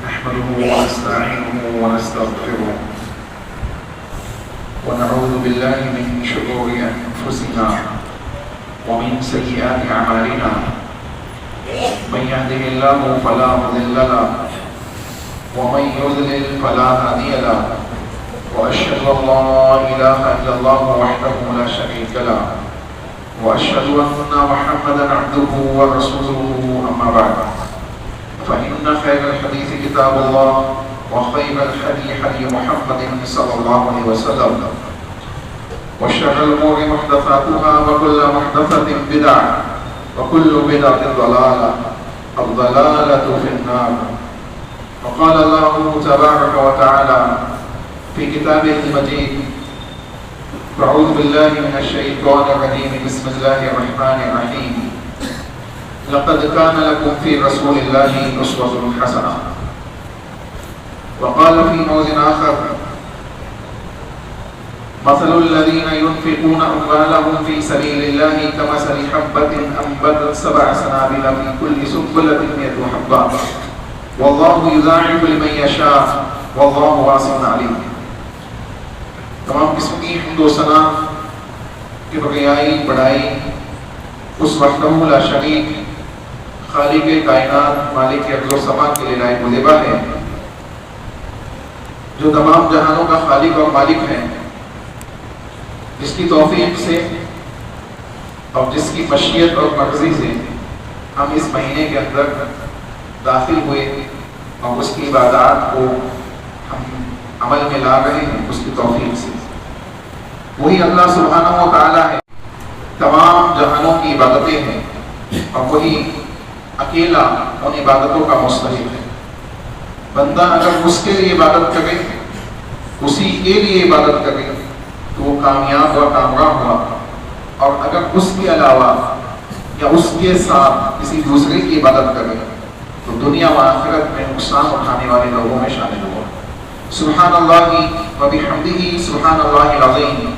نحمده ونستعينه ونستغفره ونعوذ بالله من شرور أنفسنا ومن سيئات أعمالنا من يهده الله فلا مضل له ومن يضلل فلا هادي له وأشهد أن لا إله إلا الله وحده لا شريك له وأشهد أن محمدا عبده ورسوله أما بعد فإن خير الحديث كتاب الله وخير الهدي هدي محمد صلى الله عليه وسلم وشر الأمور محدثاتها وكل محدثة بدعة وكل بدعة ضلالة الضلالة في النار. وقال الله تبارك وتعالى في كتابه المجيد أعوذ بالله من الشيطان الرجيم بسم الله الرحمن الرحيم لقد كان لكم في رسول الله أسوة حسنة. وقال في موضع آخر مثل الذين ينفقون أموالهم في سبيل الله كمثل حبة أنبتت 7 سنابل في كل سنبلة 100 حبة والله يضاعف لمن يشاء والله واسع عليم. تمام قسم کی حمد و ثنا کبریائی بڑائی اس وحدہ لا شریک خالق کائنات مالک ارض و سما کے لیے لائق مذبح ہے جو تمام جہانوں کا خالق اور مالک ہے، جس کی توفیق سے اور جس کی مشیت اور مرضی سے ہم اس مہینے کے اندر داخل ہوئے اور اس کی عبادات کو ہم عمل میں لا رہے ہیں اس کی توفیق سے. وہی اللہ سبحانہ و تعالیٰ ہے، تمام جہانوں کی عبادتیں ہیں اور وہی اکیلا ان عبادتوں کا مستحق ہے. بندہ اگر اس کے لیے عبادت کرے، اسی کے لیے عبادت کرے تو وہ کامیاب اور کامیاب ہوا، اور اگر اس کے علاوہ یا اس کے ساتھ کسی دوسرے کی عبادت کرے تو دنیا و آخرت میں نقصان اٹھانے والے لوگوں میں شامل ہوا. سبحان اللہ و بحمدہ سبحان اللہ العظیم.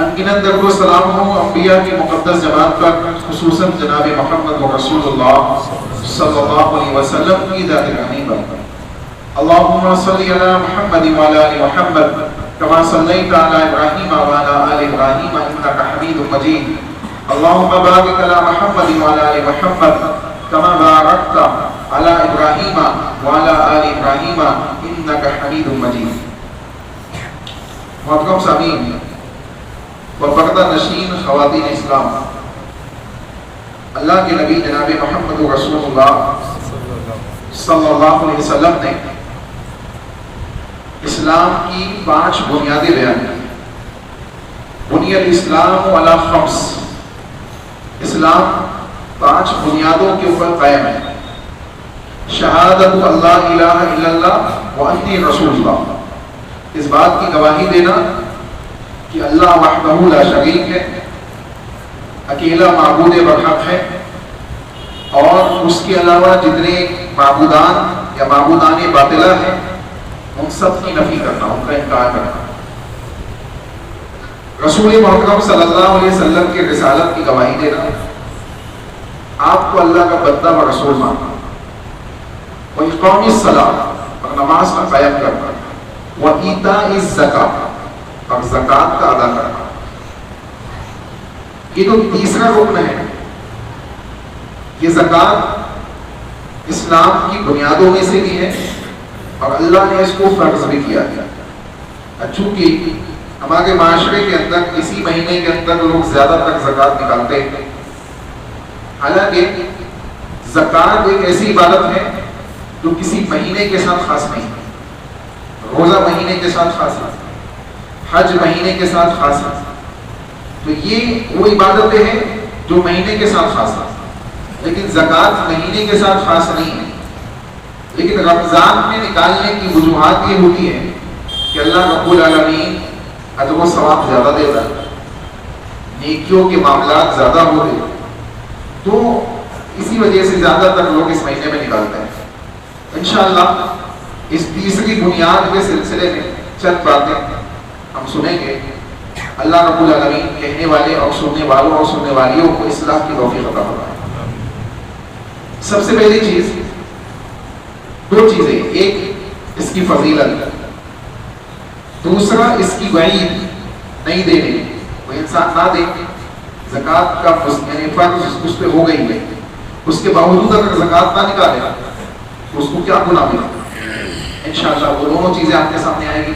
انگنت درود و سلام ہو انبیاء کی مقدس جماعت پر، خصوصاً جناب محمد رسول اللہ صلی اللہ علیہ وسلم کی ذات گرامی پر. اللہم صلی علی محمد وعلی آل محمد کما صلیت علی ابراہیم وعلی آل ابراہیم انک حمید مجید. اللہم بارک علی محمد وعلی آل محمد کما بارکت علی ابراہیم وعلی آل ابراہیم انک حمید مجید. محترم سامعین و پردہ نشین خواتین اسلام، اللہ کے نبی جناب محمد رسول اللہ صلی اللہ علیہ وسلم نے اسلام کی 5 بنیادیں بیان کی. بنی الاسلام علی 5. اسلام 5 بنیادوں کے اوپر قائم ہے. شہادت اللہ الہ الا اللہ و انی رسول اللہ، اس بات کی گواہی دینا کہ اللہ وحدہ لا شریک ہے، اکیلا معبود برحق ہے، اور اس کے علاوہ جتنے معبودان یا معبودان باطلہ ہیں ان سب کی نفی کرنا، ان کا انکار کرنا. رسول محترم صلی اللہ علیہ وسلم کے رسالت کی گواہی دینا، آپ کو اللہ کا بندہ و رسول ماننا، وَإِقَامِ الصَّلَاةِ اور نماز کا قائم کرنا، وَإِيتَاءِ الزَّكَاةِ اور زکوٰۃ کا ادا کرنا. یہ تو تیسرا رکن ہے. یہ زکوٰۃ اسلام کی بنیادوں میں سے بھی ہے اور اللہ نے اس کو فرض بھی کیا ہے. چونکہ ہمارے معاشرے کے اندر اسی مہینے کے اندر لوگ زیادہ تر زکوٰۃ نکالتے ہیں. حالانکہ زکوٰۃ ایک ایسی عبادت ہے جو کسی مہینے کے ساتھ خاص نہیں ہے. روزہ مہینے کے ساتھ خاص ہے، حج مہینے کے ساتھ خاص ہے. تو یہ وہ عبادتیں ہیں جو مہینے کے ساتھ خاص ہیں، لیکن زکوٰۃ مہینے کے ساتھ خاص نہیں ہے. لیکن رمضان میں نکالنے کی وجوہات یہ ہوتی ہے کہ اللہ رب العالمین اجر و ثواب زیادہ دیتا ہے، نیکیوں کے معاملات زیادہ ہوتے ہیں، تو اسی وجہ سے زیادہ تر لوگ اس مہینے میں نکالتے ہیں. انشاءاللہ اس تیسری بنیاد کے سلسلے میں چند باتیں ہم سنیں گے. اللہ رب العالمین کہنے والے اور سننے والوں اور سننے والیوں کو اصلاح کی توفیق عطا فرمائے. سب سے پہلی چیز، 2 چیزیں، ایک اس کی فضیلت، دوسرا اس کی وعید نہیں دینے. کوئی انسان نہ دے، زکوٰۃ کا یعنی فرض اس پہ ہو گئی ہے، اس کے باوجود اگر زکوٰۃ نہ نکالے تو اس کو کیا گناہ ملا. انشاءاللہ وہ دونوں چیزیں آپ کے سامنے آئیں گی.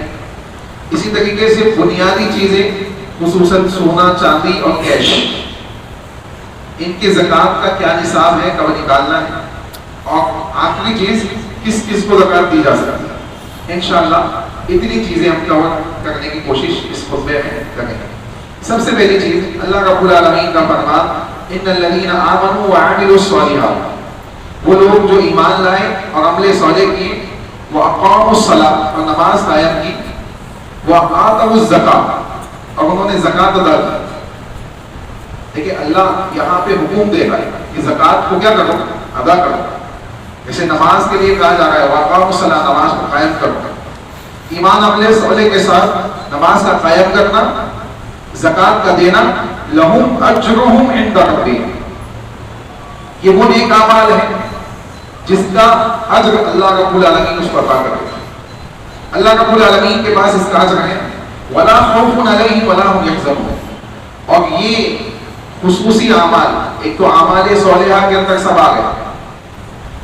اسی طریقے سے بنیادی چیزیں خصوصاً سونا چاندی اور کیش، ان کے زکوٰۃ کا کیا نصاب ہے، کب نکالنا ہے، اور آخری چیز کس کس کو زکوٰۃ دی جا سکتی ہے. انشاءاللہ اتنی چیزیں ہم کور کرنے کی کوشش اس خطبے میں کریں گے. سب سے پہلی چیز، اللہ رب العالمین کا فرمان ان الذین آمنوا وعملوا الصالحات، وہ لوگ جو ایمان لائے اور عمل صالح کیے، واقاموا الصلاۃ اور نماز قائم کی، وآتوا الزکاۃ اور انہوں نے زکوٰۃ ادا کی. دیکھیں اللہ یہاں پہ حکم دے رہا ہے کہ زکوٰۃ کو کیا کرو، ادا کرو. جیسے نماز کے لیے کہا جا رہا ہے واقاموا الصلاۃ، نماز کو قائم کرو. ایمان عمل صالح کے ساتھ نماز کا قائم کرنا، زکوٰۃ کا دینا، لہم اجرہم عند ربہم، یہ وہ نیک اعمال ہے جس کا اجر اللہ رب العالمین اس پر عطا کرے گا. اللہ رب العالمین کے پاس اس کا اجر ہے. ولا خوف علیہم ولا هم یحزنون. اور یہ خصوصی اعمال، ایک تو اعمال صالحہ کے اندر سب آ گئے.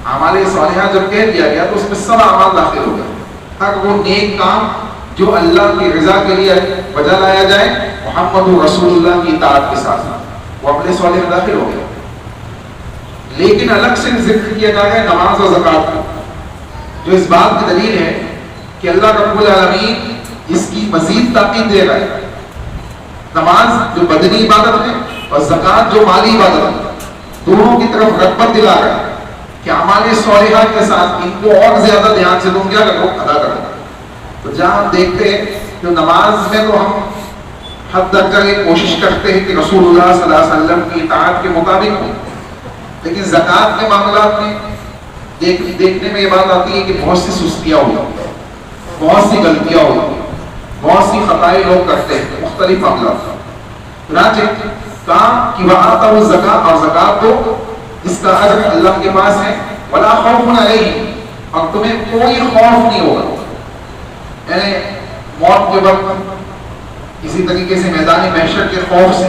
اعمال صالحہ جب کہہ دیا گیا تو اس میں سب اعمال داخل ہو گئے. ہر وہ نیک کام جو اللہ کی رضا کے لیے وجہ لایا جائے محمد رسول اللہ کی اطاعت کے ساتھ، وہ عمل صالح داخل ہو گئے. لیکن الگ سے ذکر کیا جا رہا ہے نماز اور زکوٰۃ کا، جو اس بات کی دلیل ہے کہ اللہ رب العالمین اس کی مزید تاکید دے رہا ہے. نماز جو بدنی عبادت ہے اور زکوٰۃ جو مالی عبادت ہے، دونوں کی طرف رغبت دلا رہا ہے کہ اعمال صالحہ کے ساتھ ان کو اور زیادہ دھیان سے تم کیا کرو، ادا کرو. تو جہاں ہم دیکھتے ہیں کہ نماز میں تو ہم حد تک کر یہ کوشش کرتے ہیں کہ رسول اللہ صلی اللہ علیہ وسلم کی اطاعت کے مطابق ہو، لیکن زکوٰۃ کے معاملات میں دیکھنے میں یہ بات آتی ہے کہ بہت سی سستیاں ہوتی ہیں، بہت سی غلطیاں ہوتی ہیں، بہت سی خطائیں لوگ کرتے ہیں مختلف معاملات. چنانچہ کام کی وآتوا الزکاۃ، اور زکوٰۃ تو اس کا اجر اللہ کے پاس ہے. ولا خوف علیہم، اور تمہیں کوئی خوف نہیں ہوگا. یعنی موت کے وقت اسی طریقے سے میدان محشر کے خوف سے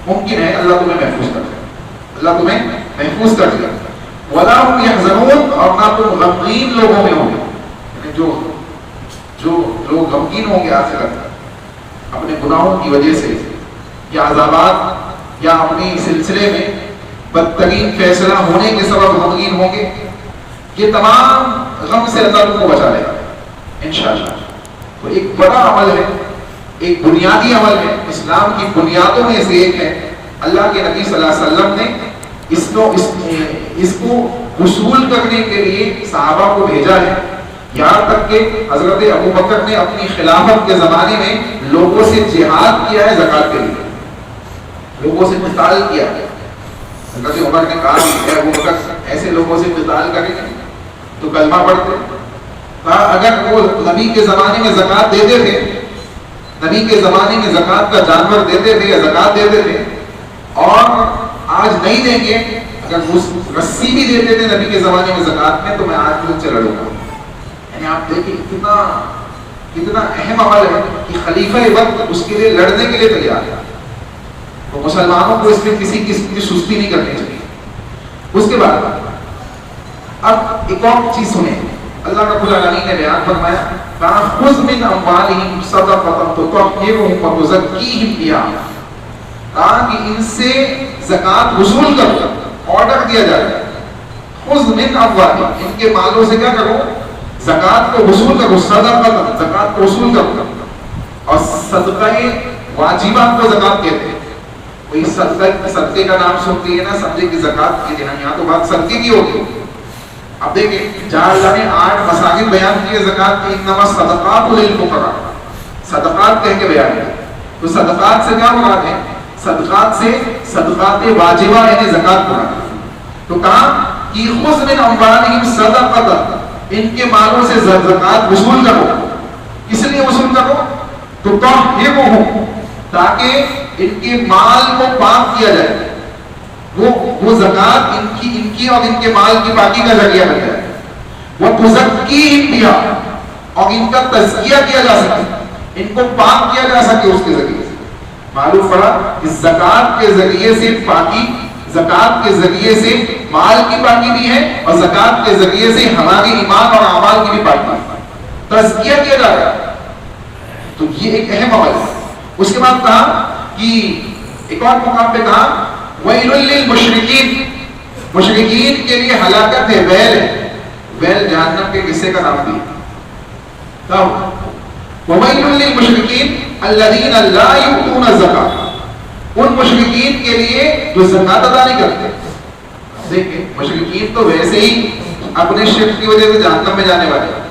ممکن ہے اللہ تمہیں محفوظ کر دے، اللہ تمہیں محفوظ کر دے. ولا هم يحزنون، اور نہ تم غمگین لوگوں میں ہوں گے. یعنی جو لوگ غمگین ہوں گے آخرت اپنے گناہوں کی وجہ سے یا عذابات یا اپنی سلسلے میں بدترین فیصلہ ہونے کے سبب غمگین ہوں گے، یہ تمام غم سے اللہ تم کو بچا لے گا انشاءاللہ. تو ایک بڑا عمل ہے، ایک بنیادی عمل ہے، اسلام کی بنیادوں میں سے ایک ہے. اللہ کے نبی صلی اللہ علیہ وسلم نے اس کو وصول کرنے کے لیے صحابہ کو بھیجا ہے، یہاں تک کہ حضرت ابو بکر نے اپنی خلافت کے زمانے میں لوگوں سے جہاد کیا ہے زکات کے لیے، لوگوں سے قتال کیا ہے۔ حضرت عمر نے کہا کہ ابو بکر ایسے لوگوں سے قتال کریں گے تو کلمہ پڑھتے، کہا اگر وہ نبی کے زمانے میں زکات دیتے تھے، نبی کے زمانے میں زکات کا جانور دیتے تھے یا زکات دیتے تھے اور آج نہیں دیں گے، اگر رسی بھی دیتے تھے نبی کے زمانے میں زکات میں تو میں آج بھی ان سے لڑوں گا۔ یعنی آپ دیکھیں کتنا اہم عمل ہے کہ خلیفہ وقت اس کے لیے لڑنے کے لیے تیار ہے، تو مسلمانوں کو اس میں کسی قسم کی سستی نہیں کرنی چاہیے۔ اس کے بعد اب ایک اور چیز سنیں، اللہ رب العالمین نے بیان فرمایا کہا خذ من اموالہم صدقۃ تطہرہم وتزکیہم بہا، کہا کہ ان سے زکات وصول کرو، آرڈر دیا جائے خذ من اموالہم، ان کے مالوں سے کیا کرو؟ زکات کو وصول کرو، صدقۃ زکات کو وصول کرو۔ اور صدقہ واجبہ کو زکات کہتے ہیں، کوئی صدقے کا نام سنتی ہے نا سمجھے کہ زکات کی یہاں تو بات صدقے کی ہوگی۔ اب دیکھیں جہاں اللہ نے 8 مساجد بیان کیے زکات کی، انما صدقات للفقراء، صدقات کہہ کے بیان کیا، تو صدقات سے کیا مراد ہے؟ صدقات سے صدقات واجبہ یعنی زکات مراد ہے۔ تو کہا کہ خذ من اموالہم صدقۃ، ان کے مالوں سے زکات وصول کرو، اس لیے وصول کرو تو تطہرہم، تاکہ ان کے مال کو پاک کیا جائے، وہ زکات ان کی اور ان کے مال کی پاکی کا ذریعہ بن جائے، وہ تزکیہم بہا، اور ان کا تزکیہ کیا جا سکے، ان کو پاک کیا جا سکے اس کے ذریعے سے۔ معلوم پڑا کہ زکات کے ذریعے سے پاکی، زکات کے ذریعے سے مال کی پاکی بھی ہے اور زکات کے ذریعے سے ہماری ایمان اور اعمال کی بھی پاکی ہے، تزکیہ کیا جا رہا ہے، تو یہ ایک اہم عمل ہے۔ اس کے بعد کہا کہ ایک اور مقام پہ کہا وَيْلٌ لِّلْمُشْرِكِينَ، مشرکین کے لیے ہلاکت ہے، ویل ہے، ویل جہنم کے قصے کا نام دیا۔ وَوَيْلٌ لِّلْمُشْرِكِينَ الَّذِينَ لَا يُؤْتُونَ الزَّكَاةَ، ان مشرکین کے لیے جو زکات ادا نہیں کرتے۔ دیکھیں مشرکین تو ویسے ہی اپنے شرک کی وجہ سے جہنم میں جانے والے ہیں،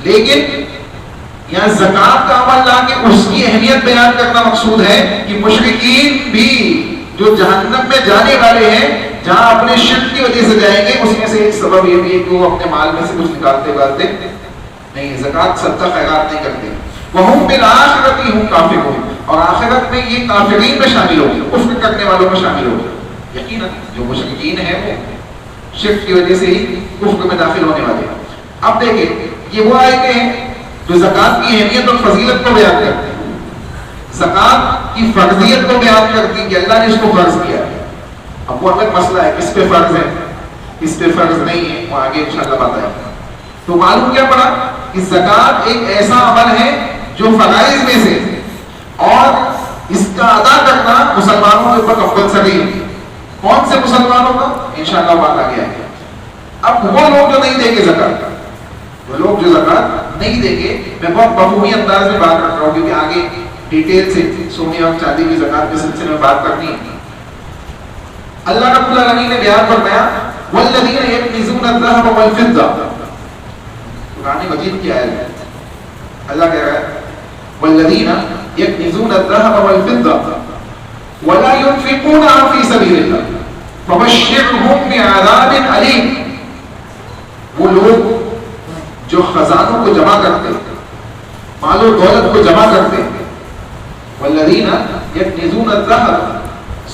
لیکن یہاں زکات کا عمل لا کے اس کی اہمیت بیان کرنا مقصود ہے کہ مشرکین بھی جو جہنم میں جانے والے ہیں، جہاں اپنے شرک کی وجہ سے جائیں گے، اس میں سے ایک سبب یہ بھی ہے کہ وہ اپنے مال میں سے کچھ نکالتے نہیں، زکات صدقہ خیرات نہیں کرتے۔ وَهُمْ بِالْآخِرَةِ هُمْ كَافِرُونَ، اور آخرت میں یہ کافرین میں شامل ہوگی، کفر کرنے والوں میں شامل ہوگی۔ یقیناً جو مشرکین ہیں وہ شرک کی وجہ سے ہی کفر میں داخل ہونے والے ہیں۔ اب دیکھیں یہ وہ آیتیں ہیں جو زکات کی اہمیت اور فضیلت کو بیان کرتے ہیں، زکات کی فرضیت کو بیان کرتی ہے کہ اللہ نے اس کو فرض کیا ہے۔ اب وہ الگ مسئلہ ہے کس پہ فرض ہے کس پہ فرض نہیں ہے، وہ آگے انشاءاللہ بات آئے گی۔ تو معلوم کیا پڑا کہ زکات ایک ایسا عمل ہے جو فرائض میں سے، اور اس کا ادا کرنا مسلمانوں کے اوپر کمپلسری ہے۔ کون سے مسلمانوں کا؟ انشاءاللہ بات آگے آئے گی۔ اب وہ لوگ جو نہیں دیں گے زکات، وہ لوگ جو زکات نہیں دیں گے، میں بہت مفہومی انداز میں بات کر رہا ہوں کیونکہ آگے ڈیٹیل سے سونے اور چاندی کی زکات کے سلسلے میں بات کرنی ہے۔ اللہ رب العالمین نے بیان فرمایا والذین یکنزون الذهب والفضة، قرآن مجید کی آیت ہے، اللہ کہہ رہا ہے والذین یکنزون الذهب والفضة ولا ينفقونها في سبيل الله فبشرهم بعذاب أليم، وہ لوگ جو خزانوں کو جمع کرتے ہیں، مال و دولت کو جمع کرتے ہیں، والذین یکنزون الذهب،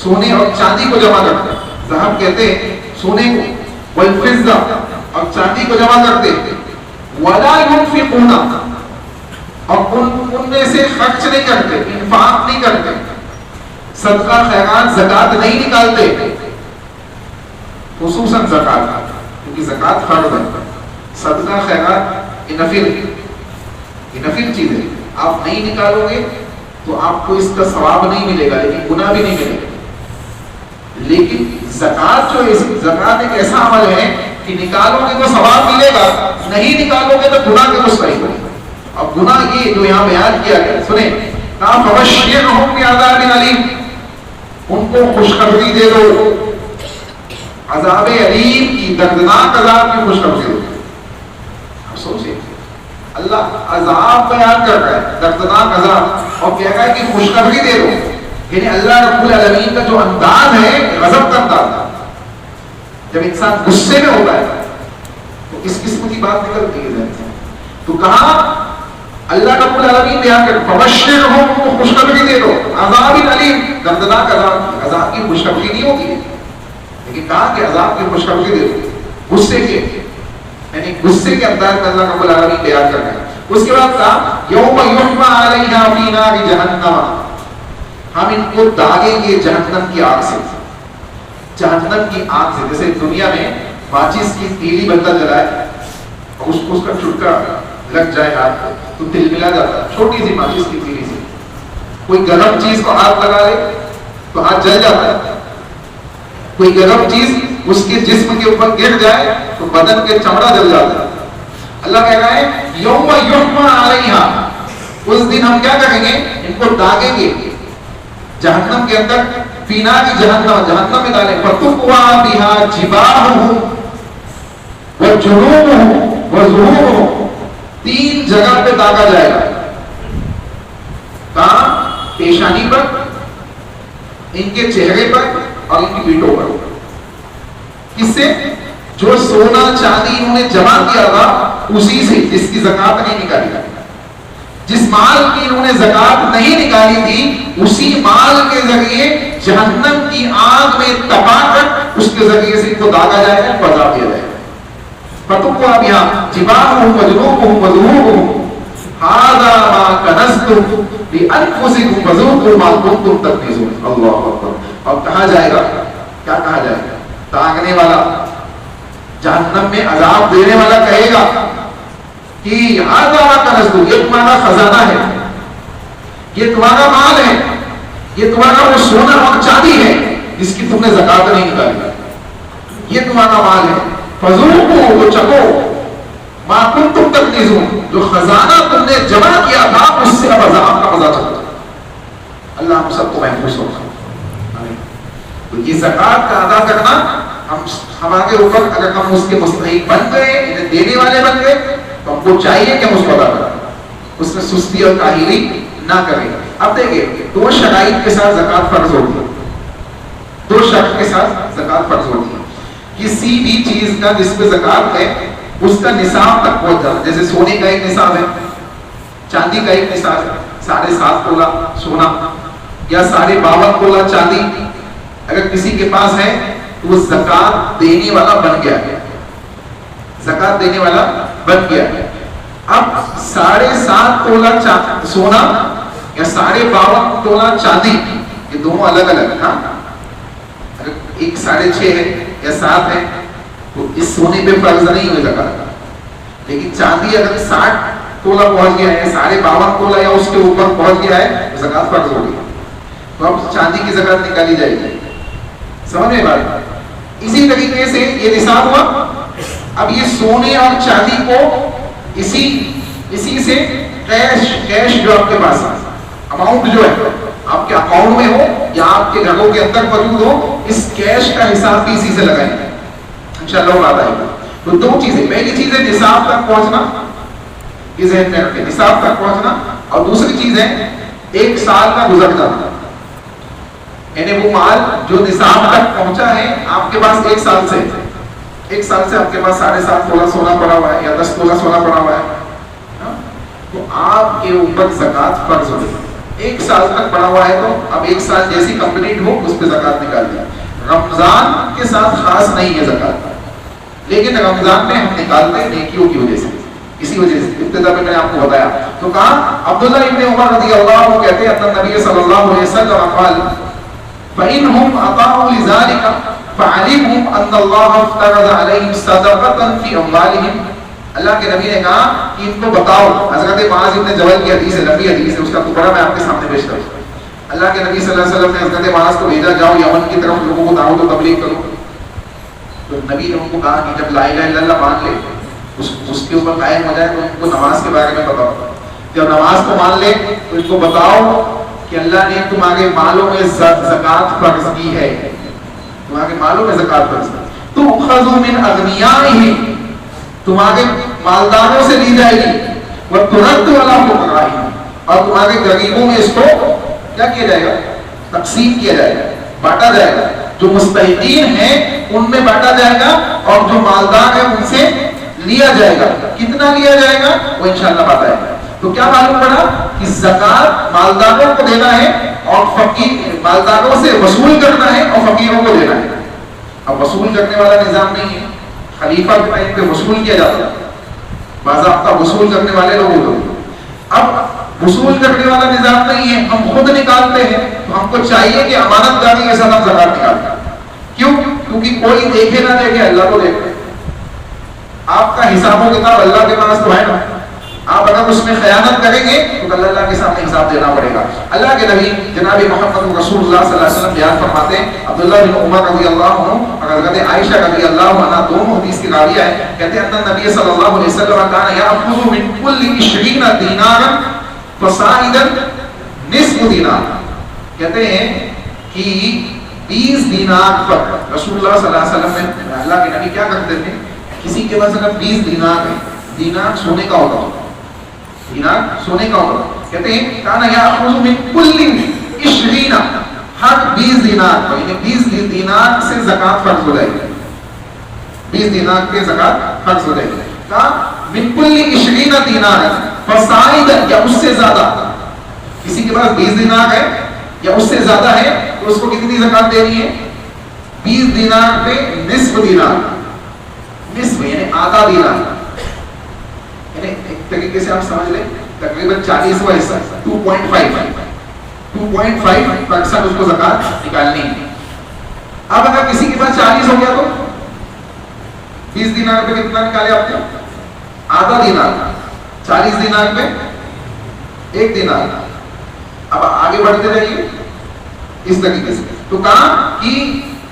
سونے اور چاندی کو جمع کرتے ہیں، ذهب کہتے ہیں سونے کو، والفضہ اور چاندی کو جمع کرتے ہیں، ولا ينفقون، اور ان میں سے خرچ نہیں کرتے، انفاق نہیں کرتے، صدقہ خیرات زکات نہیں نکالتے، خصوصاً زکات، کیونکہ زکات فرض ہے، صدقہ خیرات یہ نفل چیز ہے، آپ نہیں نکالو گے تو آپ کو اس کا ثواب نہیں ملے گا لیکن گناہ بھی نہیں ملے گا۔ لیکن زکات جو ہے، زکات ایک ایسا عمل ہے کہ نکالو گے تو ثواب ملے گا، نہیں نکالو گے تو گناہ کے مستحق ہوگا۔ اب گناہ یہ جو یہاں بیان کیا گیا، سنیں کہا فبشرہم بعذاب علیم، ان کو خوشخبری دے دو عذاب علیم کی، دردناک عذاب کی خوشخبری دے. آپ سوچیں اللہ عذاب بیان کر رہا ہے، دردناک عذاب، اور کہہ رہا ہے کہ خوشخبری دے دو. یعنی اللہ رب العالمین کا جو انداز ہے غضب کا انداز ہے. جب انسان غصے میں ہوتا ہے تو اس قسم کی بات نکلتی ہے ذہن سے. تو کہا اللہ رب العالمین بیان کر فبشرہم، کو خوشخبری دے دو، عذاب علیم، دردناک عذاب. عذاب کی خوشخبری نہیں ہوتی ہے، لیکن کہا کہ عذاب کی خوشخبری دے دو غصے کے، یعنی غصے کے انداز میں اللہ رب العالمین بیان کر رہے ہیں. اس کے بعد کہا یوم یحمى علیہا فی نار جہنم، ہم ان کو داغیں گے جہنم کی آگ سے. جہنم کی آگ سے، جیسے دنیا میں ماچس کی تیلی بندہ جلائے اور اس کا چھٹکا لگ جائے ہاتھ کو تو تل ملا جاتا ہے، چھوٹی سی ماچس کی تیلی سے. کوئی گرم چیز کو ہاتھ لگا لے تو ہاتھ جل جاتا ہے. کوئی گرم چیز اس کے جسم کے اوپر گر جائے تو بدن کے چمڑا جل جاتا ہے. اللہ کہہ رہا ہے یوم یحمى علیہا، اس دن ہم کیا کریں گے، ان کو داغیں گے جہنم کے اندر. فی نار جہنم، جہنم میں ڈالیں. فتقویٰ بہا جباہہم وجنوبہم وظہورہم، تین جگہ پہ داغا جائے گا. کہاں؟ پیشانی پر، ان کے چہرے پر اور ان کی پیٹھوں پر. کس سے؟ جو سونا چاندی انہوں نے جمع کیا تھا اسی سے، جس کی زکات نہیں نکالی تھی. جس مال کی انہوں نے زکات نہیں نکالی تھی اسی مال کے ذریعے جہنم کی آگ میں تپا کر اس کے ذریعے سے ان کو داغا جائے گا، بجا دیا جائے گا. فتقویٰ بہا جباہہم وجنوبہم وظہورہم ھذا ما کنزتم لانفسکم فذوقوا ما کنتم تکنزون. اللہ اکبر. اور کہا جائے گا، کیا کہا جائے گا؟ داغنے والا، جہنم میں عذاب دینے والا کہے گا کہ ھذا ما کنزتم، یہ تمہارا خزانہ ہے، یہ تمہارا مال ہے، یہ تمہارا وہ سونا اور چاندی ہے جس کی تم نے زکات نہیں نکالی، یہ تمہارا مال ہے. فذوقوا، وہ چکو، ما کنتم تکنزون، جو خزانہ تم نے جمع کیا تھا اس سے اب عذاب کا مزہ چکو. اللہ ہم سب کو محفوظ ہوگا. تو یہ زکات کا ادا کرنا ہمارے اوپر، اگر ہم اس کے مستحق بن گئے، انہیں دینے والے بن گئے، تو ہم کو چاہیے کہ ہم اس کو ادا کریں، اس میں سستی اور کاہلی نہ کریں. اب دیکھیں دو شرائط کے ساتھ زکات فرض ہوتی ہے، دو شرط کے ساتھ زکات فرض ہوتی ہے. کسی بھی چیز کا جس پہ زکات ہے اس کا نصاب تک پہنچ جاتا. جیسے سونے کا ایک نصاب ہے، چاندی کا ایک نصاب ہے، 7.5 تولہ سونا یا 52.5 تولہ چاندی اگر کسی کے پاس ہے تو وہ زکات دینے والا بن گیا ہے، زکات دینے والا بن گیا ہے. اب 7.5 تولہ سونا یا 52.5 تولہ چاندی، یہ دونوں الگ الگ. ہاں اگر ایک 6.5 ہے یا 7 ہے تو اس سونے پہ فرض نہیں ہوئے زکات. لیکن چاندی اگر 60 تولہ پہنچ گیا ہے، 52.5 تولہ یا اس کے اوپر پہنچ گیا ہے تو زکات فرض ہوگی. تو اب چاندی کی زکات نکالی جائے گی. سمجھ میں بات؟ اسی طریقے سے یہ نصاب ہوا. اب یہ سونے اور چاندی کو اسی سے کیش جو آپ کے پاس اماؤنٹ جو ہے آپ کے اکاؤنٹ میں ہو یا آپ کے گھروں کے اندر موجود ہو، اس کیش کا حساب بھی اسی سے لگائیں گے انشاءاللہ بات آئے گا. تو دو چیزیں، پہلی چیز ہے نصاب تک پہنچنا، یہ ذہن میں رکھیں، نصاب تک پہنچنا. اور دوسری چیز ہے 1 سال کا گزر جانا، یعنی وہ مال جو نصاب تک پہنچا ہے آپ کے پاس 1 سال سے آپ کے پاس 7.5 تولہ سونا پڑا ہوا ہے یا 10 تولہ سونا پڑا ہوا ہے، تو آپ کے اوپر زکات فرض ہوگی. 1 سال تک پڑا ہوا ہے تو اب 1 سال جیسی کمپلیٹ ہو اس پہ زکات نکال دیا. رمضان کے ساتھ خاص نہیں ہے زکات، لیکن رمضان میں ہم نکالتے ہیں نیکیوں کی وجہ سے. اسی وجہ سے ابتدا میں نے آپ کو بتایا. تو کہا عبداللہ ابن عمر رضی اللہ عنہ کہتے ہیں ان نبی صلی اللہ علیہ وسلم قال فإنهم أطاعوا لذلك فعلمهم أن الله افترض عليهم صدقة في أموالهم. اللہ کے نبی نے کہا کہ ان کو بتاؤ، حضرت معاذ ابن جبل کی حدیث ہے، لمبی حدیث ہے، اس کا ٹکڑا میں آپ کے سامنے پیش کروں. اللہ کے نبی صلی اللہ علیہ وسلم نے حضرت معاذ کو بھیجا، جاؤ یمن کی طرف لوگوں کو دعوت و تبلیغ کرو. تو نبی نے ان کو کہا کہ جب لا الہ الا اللہ مان لے اس کے اوپر قائم ہو جائے تو ان کو نماز کے بارے میں بتاؤ. جب نماز کو مان لے تو ان کو بتاؤ کہ اللہ نے تمہارے مالوں میں زکات فرض کی ہے، تمہارے مالوں میں زکات فرض کی. تؤخذ من اغنیائہم، تمہارے مالداروں سے لی جائے گی، وترد علی فقرائہم، اور تمہارے غریبوں میں اس کو کیا کیا جائے گا؟ تقسیم کیا جائے گا، بانٹا جائے گا. جو مستحقین ہیں ان میں بانٹا جائے گا، اور جو مالدار ہیں ان سے لیا جائے گا. کتنا لیا جائے گا وہ انشاءاللہ بتائے گا. تو کیا معلوم پڑا کہ زکات مالداروں کو دینا ہے اور فقیر مالداروں سے وصول کرنا ہے اور فقیروں کو دینا ہے. اب وصول کرنے والا نظام نہیں ہے، خلیفہ کے ٹائم پہ وصول کیا جاتا ہے، باضابطہ وصول کرنے والے لوگ ہوتے ہیں. اب وصول کرنے والا نظام نہیں ہے، ہم خود نکالتے ہیں. تو ہم کو چاہیے کہ امانت داری کے ساتھ ہم زکات نکالیں. کیوں؟ کیونکہ کوئی دیکھے نہ دیکھے اللہ کو دیکھے. آپ کا حساب و کتاب اللہ کے پاس تو ہے نا. آپ اگر اس میں خیانت کریں گے تو کل اللہ کے سامنے حساب دینا پڑے گا. اللہ کے نبی جناب محمد رسول اللہ صلی اللہ علیہ وسلم بیان فرماتے ہیں، عبداللہ بن عمر رضی اللہ عنہ اور حضرت عائشہ رضی اللہ عنہ دونوں حدیث کی راویہ ہیں، کہتے ہیں ان نبی صلی اللہ علیہ وسلم کان یاخذ من کل 20 دینارا فصاعدا نصف دینار. کہتے ہیں کہ 20 دینار پر رسول اللہ صلی اللہ علیہ وسلم نے، اللہ کے نبی کیا کرتے تھے، کسی کے پاس اگر 20 دینار ہے، دینار سونے کا ہوتا ہے، دینار سونے کا ہوتا ہے، کہتے ہیں کانا یاخذ من کل 20، ہر 20 دینار پر، یعنی 20 دینار سے زکات فرض ہو جائے گی، 20 دینار کے زکات فرض ہو جائے گی. کہا من کل 20 دینار فصاعدا، یا اس سے زیادہ. کسی کے پاس 20 دینار ہے یا اس سے زیادہ ہے تو اس کو کتنی زکات دینی ہے؟ 20 دینار پہ نصف دینار، نصف یعنی آدھا دینار، یعنی ایک طریقے سے آپ سمجھ لیں تقریباً 40واں حصہ، 2.5% اس کو زکات نکالنی ہے. اب اگر کسی کے پاس 40 ہو گیا تو 20 دینار پہ کتنا نکالے آپ نے؟ آدھا دینار. 40 دینار پہ 1 دینار. اب آگے بڑھتے رہیے اس طریقے سے. تو کہا کہ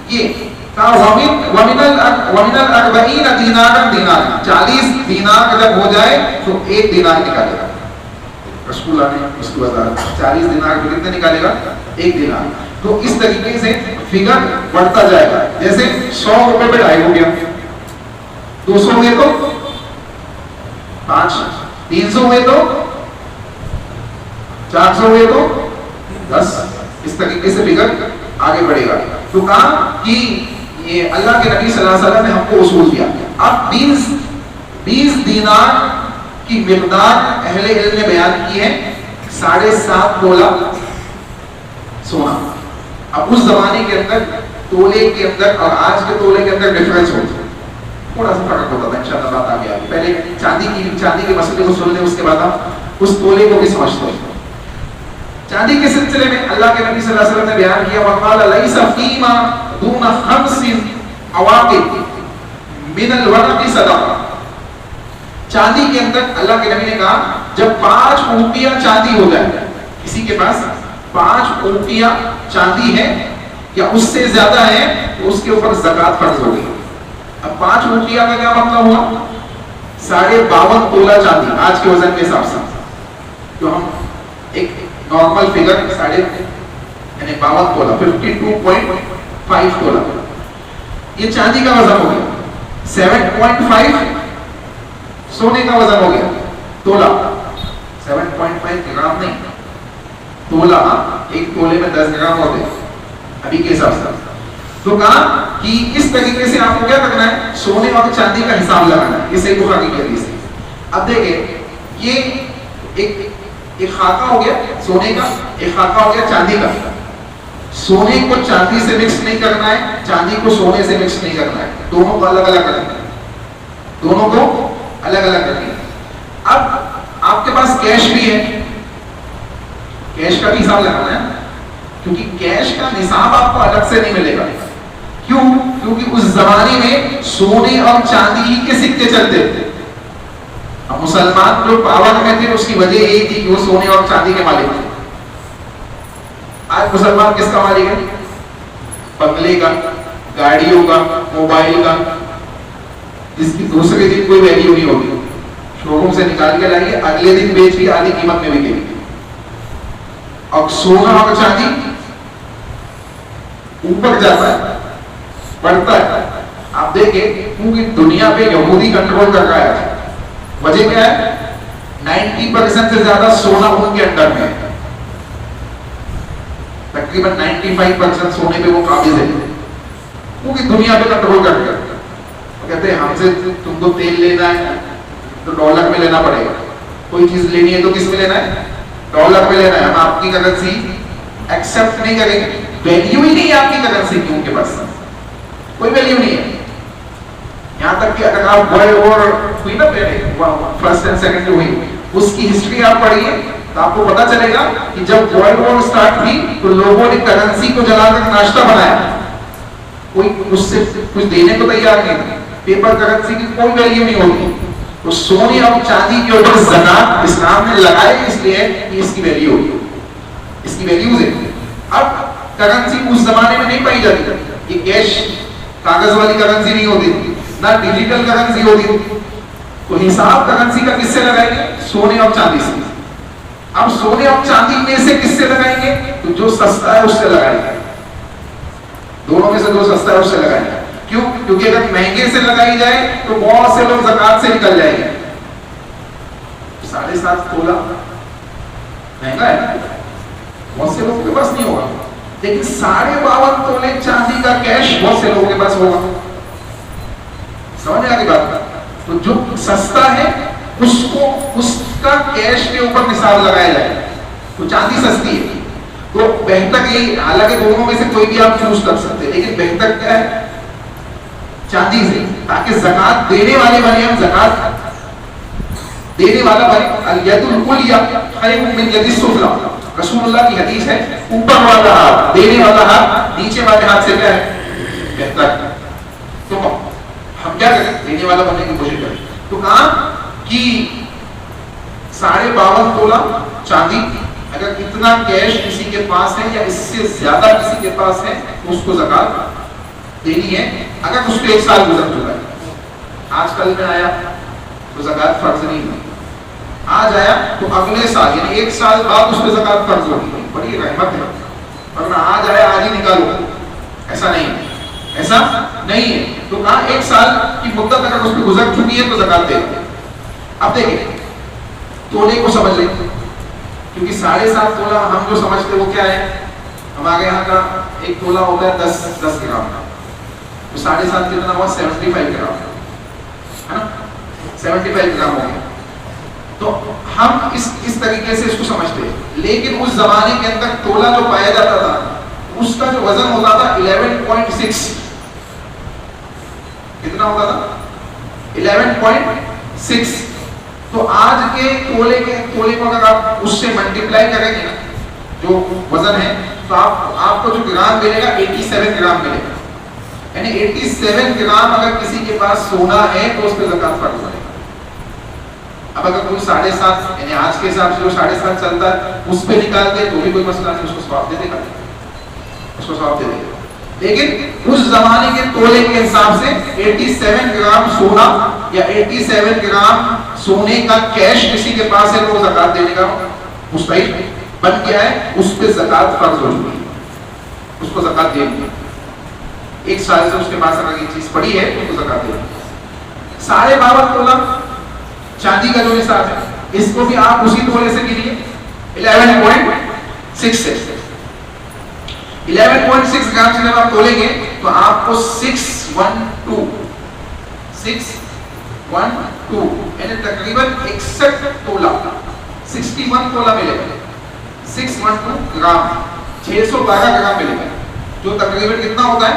یہ وَمِنَ الْأَرْبَعِينَ دِينَارًا دینار، 40 دینار جب ہو جائے تو 1 دینار نکالے گا. رسول اللہ نے اس کی وضاحت، 40 دینار پہ کتنے نکالے گا؟ 1 دینار. تو اس طریقے سے فگر بڑھتا جائے گا. جیسے 100 روپے پہ 2.5 ہو گیا، 200 ہوئے تو 5، 300 ہوئے تو 400 ہوئے تو 10. اس طریقے سے فگر آگے بڑھے گا. تو کہا کہ یہ اللہ کے نبی صلی اللہ علیہ وسلم نے ہم کو اصول دیا. اب 20 دینار کی مقدار اہل علم نے بیان کی ہے 7.5 تولہ سونا. اب اس زمانے کے اندر تولے کے اندر اور آج کے تولے کے اندر ڈفرنس ہوتا ہے، تھوڑا سا فرق ہوتا تھا. انشاءاللہ بات آگے آگے. پہلے چاندی کے مسئلے کو سن لیں، اس کے بعد آپ اس تولے کو بھی سمجھتے ہیں. چاندی کے سلسلے میں اللہ کے نبی صلی اللہ علیہ وسلم نے بیان کیا وقال ليس فيما دون 5 عواقب من الورق صدقہ. چاندی کے اندر اللہ کے نبی نے کہا جب 5 اونٹیاں چاندی ہو جائے، کسی کے پاس 5 اونٹیاں چاندی ہے یا اس سے زیادہ ہے تو اس کے اوپر زکات فرض ہو گئی. اب 5 اونٹیاں کا کیا مطلب ہوا؟ 52.5 تولہ چاندی آج کے وزن کے حساب سے. تو ہم ایک نارمل فگر یعنی 52 تولہ 52.5 تولہ یہ چاندی کا وزن ہو گیا. 7.5 سونے کا وزن ہو گیا تولہ. 7.5 گرام نہیں، تولہ. ایک تولے میں 10 گرام ہوتے ہیں ابھی کے حساب سے. تو کہا کہ اس طریقے سے آپ کو کیا کرنا ہے؟ سونے اور چاندی کا حساب لگانا ہے. یہ صحیح بخاری کی حدیث ہے. اب دیکھیں یہ ایک خاکہ ہو گیا سونے کا، ایک خاکہ ہو گیا چاندی کا. سونے کو چاندی سے مکس نہیں کرنا ہے، چاندی کو سونے سے مکس نہیں کرنا ہے. دونوں کو الگ الگ کرنا ہے، دونوں کو الگ الگ کرنا ہے. اب آپ کے پاس کیش بھی ہے، کیش کا بھی حساب لگانا ہے کیونکہ کیش کا نصاب آپ کو الگ سے نہیں ملے گا. کیوں؟ کیونکہ اس زمانے میں سونے اور چاندی کے سکے چلتے تھے. اب مسلمان جو پاور میں تھے اس کی وجہ یہی تھی کہ وہ سونے اور چاندی کے مالک تھے. آج مسلمان کس کا مالک ہے؟ بنگلے کا، گاڑیوں کا، موبائل کا، جس کی دوسرے دن کوئی ویلیو نہیں ہوگی. شو روم سے نکال کے لائیے، اگلے دن بیچ بھی آدھی قیمت میں بکے گی. اور سونا اور چاندی اوپر جاتا ہے، بڑھتا ہے. آپ دیکھیں پوری دنیا پہ یہودی کنٹرول کر رہا ہے. وجہ کیا ہے؟ 90% سے زیادہ سونا ان کے انڈر میں ہے. تقریباً 95% سونے پہ وہ قابض ہے. پوری دنیا پہ کنٹرول کر رہا ہے. کہتے ہیں ہم سے تم کو تیل لینا ہے تو ڈالر میں لینا پڑے گا. کوئی چیز لینی ہے تو کس میں لینا ہے؟ ڈالر میں لینا ہے. ہم آپ کی کرنسی ایکسپٹ نہیں کریں گے. ویلیو ہی نہیں ہے آپ کی کرنسی کی. ان کے پاس کوئی ویلیو نہیں ہے. یہاں تک کہ اگر آپ ورلڈ وار ہوئی نا پہلے فرسٹ اینڈ سیکنڈ جو ہوئی اس کی ہسٹری آپ پڑھیے تو آپ کو پتا چلے گا کہ جب ورلڈ وار اسٹارٹ ہوئی تو لوگوں نے کرنسی کو جلا کر ناشتہ بنایا. کوئی اس سے کچھ دینے کو تیار نہیں تھا. پیپر کرنسی کی کوئی ویلیو نہیں ہوتی. تو سونے اور چاندی کے اوپر زکات اسلام نے لگائے اس لیے کہ اس کی ویلیو ہوگی. اس کی ویلیوز ہے. اب کرنسی اس زمانے میں نہیں پائی جاتی تھی. یہ کیش کاغذ والی کرنسی نہیں ہوتی تھی, نہ ڈیجیٹل کرنسی ہوتی تھی. تو حساب کرنسی کا کس سے لگائیں گے؟ سونے اور چاندی سے. اب سونے اور چاندی میں سے کس سے لگائیں گے؟ تو جو سستا ہے اس سے لگائیں گے. دونوں میں سے جو سستا ہے اس سے لگائیں گے. کیوں؟ کیونکہ اگر مہنگے سے لگائی جائے تو بہت سے لوگ زکات سے نکل جائیں گے. 7.5 تولہ مہنگا ہے, بہت سے لوگوں کے پاس نہیں ہوگا. لیکن 52.5 تولے چاندی کا کیش بہت سے لوگوں کے پاس ہوگا. سمجھ آ گئی بات؟ تو جو سستا ہے اس کو اس کا کیش کے اوپر نصاب لگایا جائے. تو چاندی سستی ہے تو بہتر یہی, حالانکہ دونوں میں سے کوئی بھی آپ چوز کر سکتے, لیکن بہتر کیا ہے؟ چاندی سے, تاکہ زکات دینے والے بنے. ہم زکات دینے والا بنے. الید العلیٰ خیر من ید السفلیٰ. رسول اللہ کی حدیث ہے اوپر والا ہاتھ, دینے والا ہاتھ نیچے والے ہاتھ سے کیا ہے؟ بہتر. تو ہم کیا کریں؟ دینے والا بننے کی کوشش کریں. تو کہاں کہ 52.5 تولہ چاندی, اگر اتنا کیش کسی کے پاس ہے یا اس سے زیادہ کسی کے پاس ہے تو اس کو زکات دینی ہے. اگر اس پہ 1 سال گزر چکا ہے, آج کل میں آیا تو زکات فرض نہیں ہوئی, آج آیا تو اگلے سال یعنی 1 سال بعد اس پہ زکات فرض ہوگی. بڑی رحمت ہے. ورنہ آج آیا آج ہی نکالو, ایسا نہیں ہے. ایسا نہیں ہے. تو کہاں 1 سال کی مدت اگر اس پہ گزر چکی ہے تو زکات دے. اب دیکھیں تولے کو سمجھ لیں, کیونکہ 7.5 تولہ ہم جو سمجھتے وہ کیا ہے؟ ہمارے یہاں کا 1 تولہ ہوتا ہے 10 گرام کا. تو 7.5 کتنا ہوا؟ 75 گرام ہے نا, 75 گرام ہو گیا. تو ہم اس طریقے سے اس کو سمجھتے ہیں. لیکن اس زمانے کے اندر تولہ جو پایا جاتا تھا اس کا جو وزن ہوتا تھا 11.6. کتنا ہوتا تھا؟ 11.6. تو آج کے تولے کو اگر آپ اس سے ملٹیپلائی کریں گے نا جو وزن ہے تو آپ کو جو گرام ملے گا 87 گرام ملے گا. یعنی 87 گرام اگر کسی کے پاس سونا ہے تو اس پہ زکات فرض ہوگی. اب اگر کوئی 7.5 یعنی آج کے حساب سے جو 7.5 چلتا ہے اس پہ نکال دے تو بھی کوئی مسئلہ نہیں, اس کو ثواب دے دے گا, اس کو ثواب دے دے گا. لیکن اس زمانے کے تولے کے حساب سے 87 گرام سونا یا 87 گرام سونے کا کیش کسی کے پاس ہے تو وہ زکات دینے کا مستحق بن گیا ہے. اس پہ زکات فرض ہو چکی ہے, اس کو زکات دینی ہے. 1 سال سے اس کے پاس اگر یہ چیز پڑی ہے تو اس کو زکات دینی ہے. 52.5 تولہ چاندی کا جو نصاب ہے اس کو بھی آپ اسی تولے سے گنیے 11.6 سے 11.6 گرام سے جب آپ تولیں گے تو آپ کو 612 یعنی تقریباً 61 تولہ 61 تولہ ملے گا. 612 گرام 612 گرام ملے گا, جو تقریباً کتنا ہوتا ہے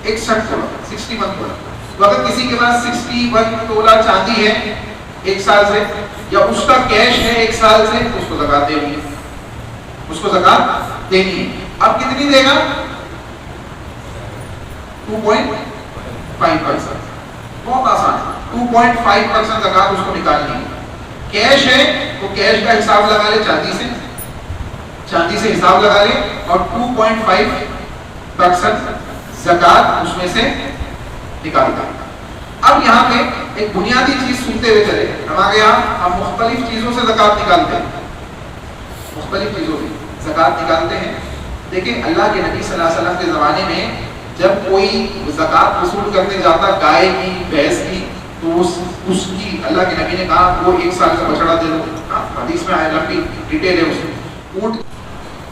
61 تولہ 61 تولہ. تو اگر کسی کے پاس 61 تولہ چاندی ہے 1 سال سے یا اس کا کیش ہے 1 سال سے اس کو زکات دینی ہے, اس کو زکات دینی ہے. اب کتنی دے گا؟ 2.5%. بہت آسان ہے, 2.5% زکات اس کو نکالنی ہے. کیش ہے تو کیش کا حساب لگا لے چاندی سے حساب لگا لے اور 2.5% زکات اس میں سے نکال دیں. اب یہاں پہ ایک بنیادی چیز سنتے ہوئے چلے, ہمارے یہاں ہم مختلف چیزوں سے زکات نکالتے ہیں, مختلف چیزوں سے زکات نکالتے ہیں. دیکھیں اللہ کے نبی صلی اللہ علیہ وسلم کے زمانے میں جب کوئی زکات وصول کرنے جاتا گائے کی بھینس کی تو اس کی اللہ کے نبی نے کہا وہ 1 سال کا بچڑا دے دو. حدیث میں آیا لمبی ڈیٹیل ہے اس میں. اونٹ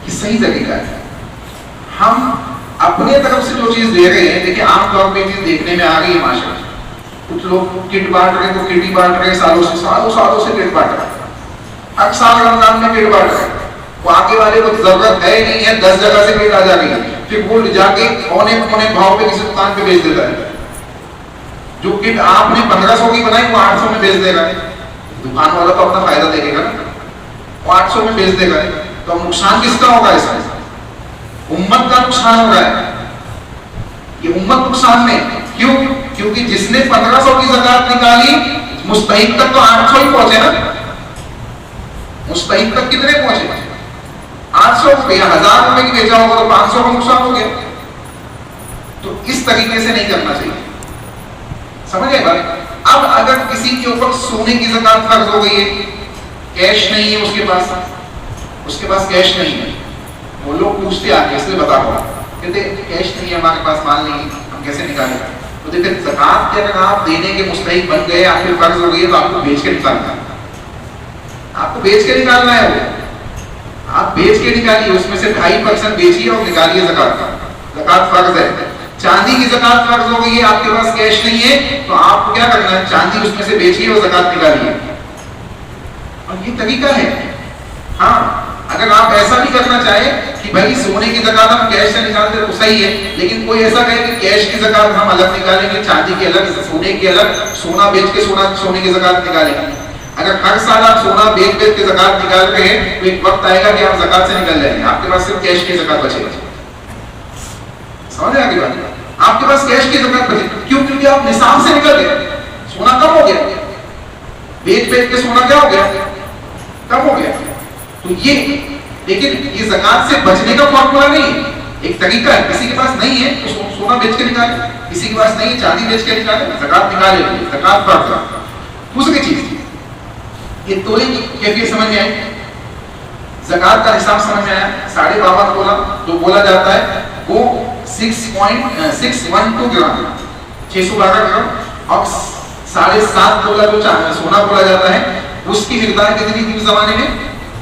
کی صحیح طریقہ ہے. ہم اپنے طرف سے جو چیز دے رہے ہیں، دیکھیں عام طور پہ چیز دیکھنے میں آ رہی ہے معاشرے میں. کچھ لوگ کٹ بانٹ رہے ہیں تو کٹ ہی بانٹ رہے ہیں، سالوں سے کٹ بانٹ رہے ہیں. ہر سال رمضان میں کٹ بانٹ رہے ہیں. وہ آگے والے کو ضرورت ہے نہیں ہے، 10 جگہ سے کٹ آ جا رہی ہے، پھر وہ جا کے پونے بھاؤ پہ کسی دکان پہ بیچ دیتا ہے. جو کٹ آپ نے 1500 کی بنائی وہ 800 میں بیچ دے گا. دکان والا تو اپنا فائدہ دیکھے گا نا، وہ 800 میں بیچ دے گا. تو نقصان کس کا ہوگا؟ اس میں امت کا نقصان ہو رہا ہے. یہ امت نقصان میں کیوں؟ کیونکہ جس نے 1500 کی زکات نکالی مستحق تک تو 800 ہی پہنچے نا. مستحق تک کتنے پہنچے؟ 800 روپے. 1000 روپے کی بیچا ہوگا تو 500 کا نقصان ہو گیا. تو اس طریقے سے نہیں کرنا چاہیے. سمجھ گئے بات؟ اب اگر کسی کے اوپر سونے کی زکات فرض ہو گئی ہے، کیش نہیں ہے اس کے پاس کیش نہیں ہے. وہ لوگ پوچھتے آ کے اس لیے بتا رہا ہوں، کہتے کیش نہیں ہے ہمارے پاس، مال نہیں ہے، ہم کیسے نکالیں؟ تو دیکھیں زکات کے اگر آپ دینے کے مستحق بن گئے، آپ کے فرض ہو گئی ہے تو آپ کو بیچ کے نکالنا ہے. آپ کو بیچ کے نکالنا ہے. وہ آپ بیچ کے نکالیے، اس میں سے 2.5% بیچیے اور نکالیے زکات. زکات فرض ہے. چاندی کی زکات فرض ہو گئی ہے، آپ کے پاس کیش نہیں ہے تو آپ کو کیا کرنا ہے؟ چاندی اس میں سے بیچیے اور زکات نکالیے. اور یہ طریقہ ہے. ہاں اگر آپ ایسا بھی کرنا چاہیں کہ بھائی سونے کی زکات ہم کیش سے نکالتے تو صحیح ہے، لیکن کوئی ایسا کہے کہ کیش کی زکات ہم الگ نکالیں گے، چاندی کی الگ، سونے کی الگ، سونا بیچ کے سونے کی زکات نکالیں گے. اگر ہر سال آپ سونا بیچ کے زکات نکال رہے ہیں تو ایک وقت آئے گا کہ آپ زکات سے نکل جائیں گے، آپ کے پاس صرف کیش کی زکات بچے گا. سمجھ آ گئی بات؟ آپ کے پاس کیش کی زکات بچے. کیوں؟ کیونکہ آپ نصاب سے نکل گئے. سونا کم ہو گیا، بیچ کے سونا کیا ہو گیا؟ کم ہو گیا. تو یہ لیکن یہ زکات سے بچنے کا فارمولا نہیں ہے، ایک طریقہ ہے. کسی کے پاس نہیں ہے تو سونا بیچ کے نکالے، کسی کے پاس نہیں ہے چاندی بیچ کے نکالے، زکات نکالے. زکات فرض ہے. دوسری چیز یہ تولے کی کیفیت سمجھ میں آئی؟ زکات کا نصاب سمجھ میں آیا؟ 52.5 تولا جو بولا جاتا ہے وہ 6.612 گرام، 612 گرام. اور 7.5 تولا جو سونا بولا جاتا ہے اس کی مقدار کتنی تھی اس زمانے میں؟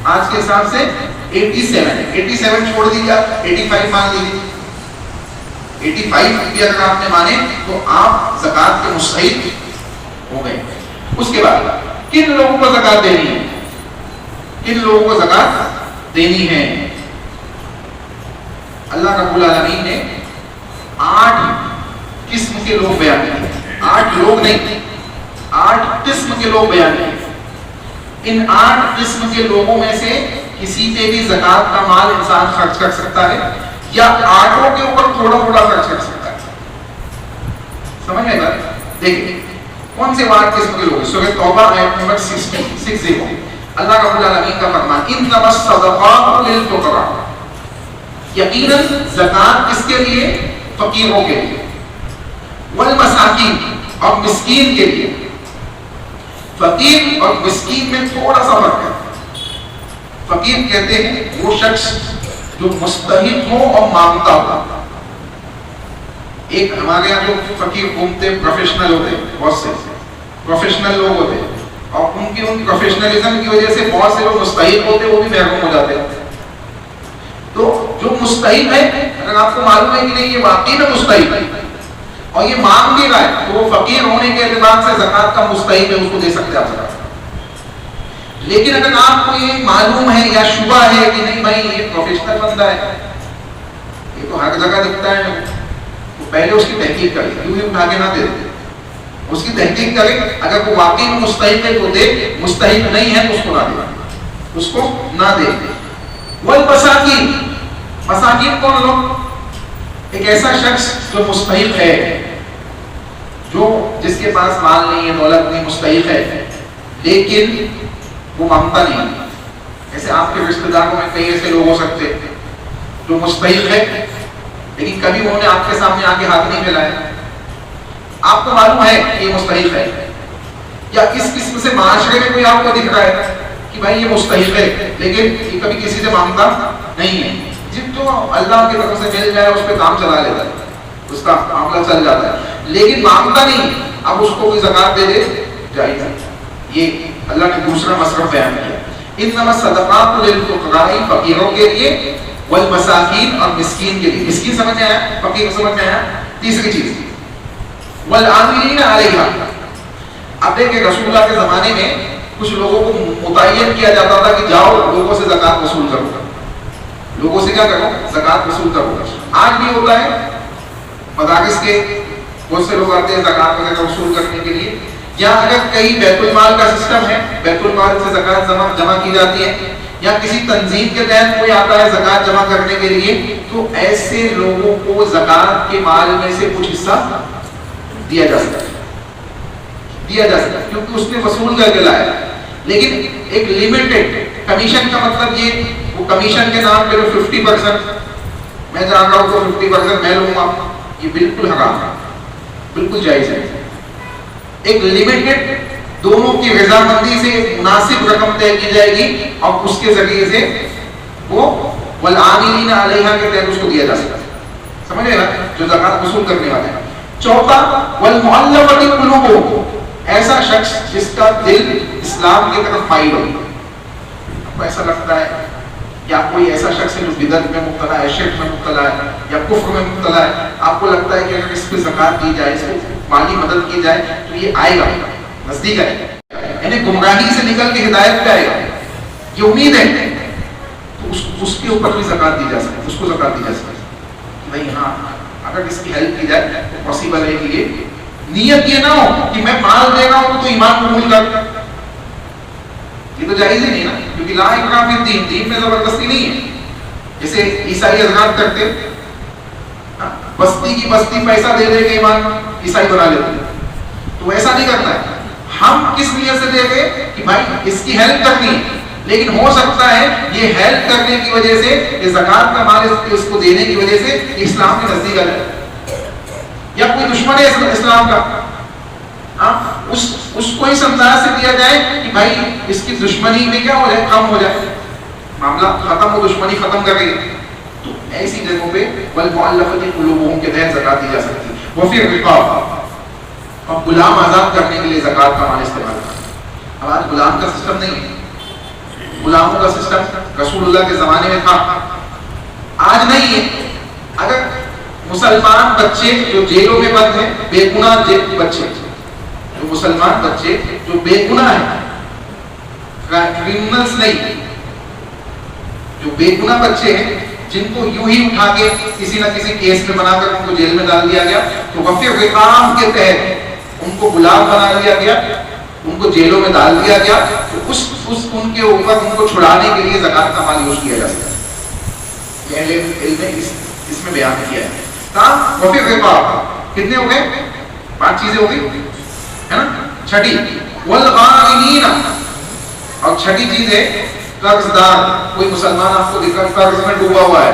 آج کے حساب سے 87 چھوڑ دیجیے، 85 مان لیجیے. 85 بھی اگر آپ نے مانے تو آپ زکات کے مستحق ہو گئے. اس کے بعد کن لوگوں کو زکات دینی ہے؟ کن لوگوں کو زکات دینی ہے؟ اللہ رب العالمین نے 8 قسم کے لوگ بیان کیے. 8 لوگ نہیں، 8 قسم کے لوگ بیان کیے. ان 8 قسم کے لوگوں میں سے کسی پہ بھی زکات کا مال انسان خرچ کر سکتا ہے یا 8 کے اوپر تھوڑا تھوڑا خرچ کر سکتا ہے. سمجھ میں بات؟ دیکھیں کون سے 8 قسم کے لوگ ہیں. سورہ توبہ آیت نمبر 60 اللہ رب العالمین کا فرمان انما الصدقات للفقراء، یقیناً زکات کس کے لیے؟ فقیروں کے لیے. والمساکین، اور مسکین کے لیے. فقیر اور مسکین میں تھوڑا سا فرق ہے. فقیر کہتے ہیں وہ شخص جو مستحق ہو اور مانگتا ہو. ایک ہمارے یہاں جو فقیر گھومتے پروفیشنل ہوتے، بہت سے پروفیشنل لوگ ہوتے اور ان پروفیشنلزم کی وجہ سے بہت سے لوگ مستحق ہوتے وہ بھی محروم ہو جاتے. تو جو مستحق ہے اگر آپ کو معلوم ہے کہ نہیں یہ واقعی میں مستحق ہے اور یہ مانگ بھی رہا ہے تو وہ فقیر ہونے کے اعتبار سے زکات کا مستحق ہے، اس کو دے سکتے ہیں آپ زکات. لیکن اگر آپ کو یہ معلوم ہے یا شبہ ہے کہ نہیں بھائی یہ پروفیشنل بندہ ہے، یہ تو ہر جگہ دکھتا ہے، تو پہلے اس کی تحقیق کریں. یوں ہی اٹھا کے نہ دے دیں، اس کی تحقیق کریں. اگر وہ واقعی میں مستحق ہے تو دے، مستحق نہیں ہے تو اس کو نہ دے، اس کو نہ دے. والمساکین، مساکین کون لوگ؟ ایک ایسا شخص جو مستحق ہے، جو جس کے پاس مال نہیں ہے، دولت نہیں، مستحق ہے لیکن وہ مانگتا نہیں. ایسے آپ کے رشتہ داروں میں کئی ایسے لوگ ہو سکتے جو مستحق ہے لیکن کبھی انہوں نے آپ کے سامنے آ کے ہاتھ نہیں پھیلایا. آپ کو معلوم ہے کہ یہ مستحق ہے، یا اس قسم سے معاشرے میں کوئی آپ کو دکھ رہا ہے کہ بھائی یہ مستحق ہے لیکن یہ کبھی کسی سے مانگتا نہیں ہے. جن کو اللہ کی طرف سے مل جائے اس پہ کام چلا لیتا ہے. اس کا معاملہ چل جاتا ہے، لیکن مانگتا نہیں، اب اس کو کوئی زکات دے دے جائز ہے۔ یہ اللہ نے دوسرا مصرف بیان کیا، انما الصدقات للفقراء، فقیروں کے لیے، والمساکین، اور مسکین کے لیے۔ مسکین سمجھ میں آیا، فقیر سمجھ میں آیا۔ تیسری چیز والعاملین علیہا۔ اب دیکھیں رسول اللہ کے زمانے میں کچھ لوگوں کو متعین کیا جاتا تھا کہ جاؤ لوگوں سے زکات وصول کرو، لوگوں سے کیا کرو، زکات وصول کرو۔ آج بھی ہوتا ہے، مدارس کے بہت سے لوگ آتے ہیں زکات وغیرہ وصول کرنے کے لیے، یا اگر کہیں بیت المال کا سسٹم ہے، بیت المال سے زکات جمع کی جاتی ہے، یا کسی تنظیم کے تحت کوئی آتا ہے زکات جمع کرنے کے لیے، تو ایسے لوگوں کو زکات کے مال میں سے کچھ حصہ دیا جا سکتا ہے، دیا جا سکتا ہے، کیونکہ اس نے وصول کر کے لایا۔ لیکن ایک لمیٹڈ کمیشن کا مطلب یہ، وہ کمیشن کے نام پہ 50% میں جا رہا ہوں تو 50% میں لوں گا، یہ بالکل حرام ہے، بالکل جائز ہے۔ ایک لمیٹڈ، دونوں کی رضامندی سے مناسب رقم طے کی جائے گی، اور اس کے ذریعے سے وہ والعاملین علیہا کے تحت اس کو دیا جا سکتا ہے، سمجھ گئے نا، جو زکات وصول کرنے والے ہیں۔ چوتھا والمعلقۃ قلوبہم، ایسا شخص جس کا دل اسلام کی طرف مائل ہو۔ آپ کو ایسا لگتا ہے یا کوئی ایسا شخص ہے جو بدعت میں مبتلا ہے، شرک میں مبتلا ہے، یا کفر میں مبتلا ہے، آپ کو لگتا ہے کہ اگر اس پہ زکات دی جائے، اس کو مالی مدد کی جائے تو یہ آئے گا، نزدیک آئے گا، یعنی گمراہی سے نکل کے ہدایت پہ آئے گا، یہ امید ہے، تو اس کے اوپر بھی زکات دی جا سکتی ہے، اس کو زکات دی جا سکتی ہے۔ نہیں، ہاں اگر اس کی ہیلپ کی جائے تو پاسبل ہے کہ یہ نیت یہ نہ ہو کہ میں مال دے رہا ہوں تو ایمان قبول کر، یہ تو جائز ہی نہیں نا، کیونکہ لا اکراہ فی الدین، دین میں زبردستی نہیں ہے۔ جیسے عیسائی حضرات کرتے، بستی کی بستی پیسہ دے دے کے ایمان عیسائی بنا لیتے، تو ایسا نہیں کرنا ہے۔ ہم کس نیت سے دے گئے کہ بھائی اس کی ہیلپ کرنی ہے، لیکن ہو سکتا ہے یہ ہیلپ کرنے کی وجہ سے، یہ زکات کا مال اس کو دینے کی وجہ سے اسلام کے نزدیک آ جائے، یا کوئی دشمن ہے اسلام کا، اس کو اس انداز سے دیا جائے کہ بھائی اس کی دشمنی میں کیا ہو جائے، کم ہو جائے، معاملہ ختم ہو، دشمنی ختم کر گئی، تو ایسی جگہوں پہ والمعلقۃ قلوبہم کے تحت زکات دی جا سکتی ہے۔ وفی الرقاب، اور غلام آزاد کرنے کے لیے زکات کا مال استعمال کرنا۔ اب آج غلام کا سسٹم نہیں ہے، غلاموں کا سسٹم رسول اللہ کے زمانے میں تھا، آج نہیں ہے۔ اگر مسلمان بچے جو جیلوں میں بند ہیں، بے گناہ بچے، جو مسلمان بچے جو بے گناہ ہیں، کرمنلز نہیں، جو بے گناہ بچے ہیں، جن کو یوں ہی اٹھا کے کسی نہ کسی کیس میں بنا کر ان کو جیل میں ڈال دیا گیا، تو وفی الرقاب کے تحت ان کو غلام بنا دیا گیا، ان کو جیلوں میں ڈال دیا گیا، تو ان کے اوپر ان کو چھڑانے کے لیے زکات کا مال یوز کیا جا سکتا ہے۔ اہل علم نے اس میں بیان کیا ہے۔ کہاں؟ وفی الرقاب۔ کتنے ہو گئے؟ 5 چیزیں ہو گئی ہے نا۔ چھٹی والغارمین، اور چھٹی چیز ہے قرض دار۔ کوئی مسلمان آپ کو دکھا قرض میں ڈوبا ہوا ہے،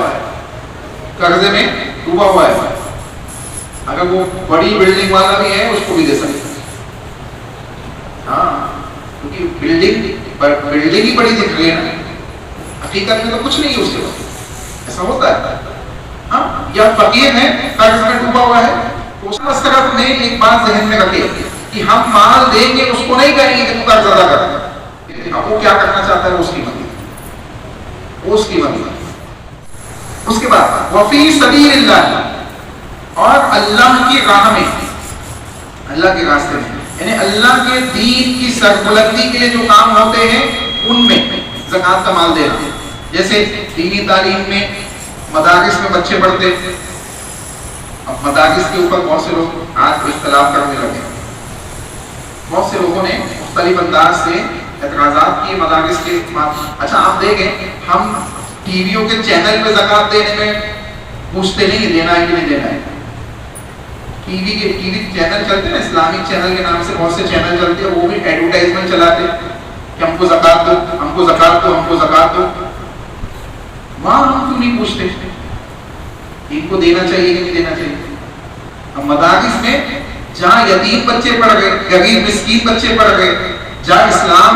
قرضے میں ڈوبا ہوا ہے، اگر وہ بڑی بلڈنگ والا بھی ہے اس کو بھی دے سکتے ہیں، ہاں، کیونکہ بلڈنگ ہی بڑی دکھ رہی ہے نا، حقیقت میں تو کچھ نہیں ہے اس کے پاس، ایسا ہوتا ہے۔ ہاں، یا فقیر ہے قرض میں ڈوبا ہوا ہے، تو اس طرف میں ایک بات ذہن میں رکھے کہ ہم مال دیں گے، اس کو نہیں کہیں گے کہ تو قرض ادا کر، اب وہ کیا کرنا چاہتا ہے اس کی مرضی، اس کی مرضی۔ اس کے بعد وفی سبیل اللہ، اور اللہ کی راہ میں، اللہ کے راستے میں، یعنی اللہ کے دین کی سربلندی کے لیے جو کام ہوتے ہیں ان میں زکات کا مال دینا۔ جیسے دینی تعلیم میں مدارس میں بچے پڑھتے، اب مدارس کے اوپر بہت سے لوگ آج اختلاف کرنے لگے، بہت سے لوگوں نے مختلف انداز سے اعتراضات کیے مدارس کے۔ اچھا آپ دیکھیں، ہم ٹی ویوں کے چینل پہ زکات دینے میں پوچھتے نہیں دینا ہے کہ نہیں دینا ہے۔ ٹی وی چینل چلتے ہیں، اسلامک چینل کے نام سے بہت سے چینل چلتے ہیں، وہ بھی ایڈورٹائزمنٹ چلاتے کہ ہم کو زکات دو، ہم کو زکات دو، ہم کو زکات دو۔ وہاں ہم کیوں نہیں پوچھتے ان کو دینا چاہیے کہ نہیں دینا چاہیے؟ اب مدارس میں جہاں یتیم بچے پڑھ گئے، غریب مسکین بچے پڑھ گئے، جہاں اسلام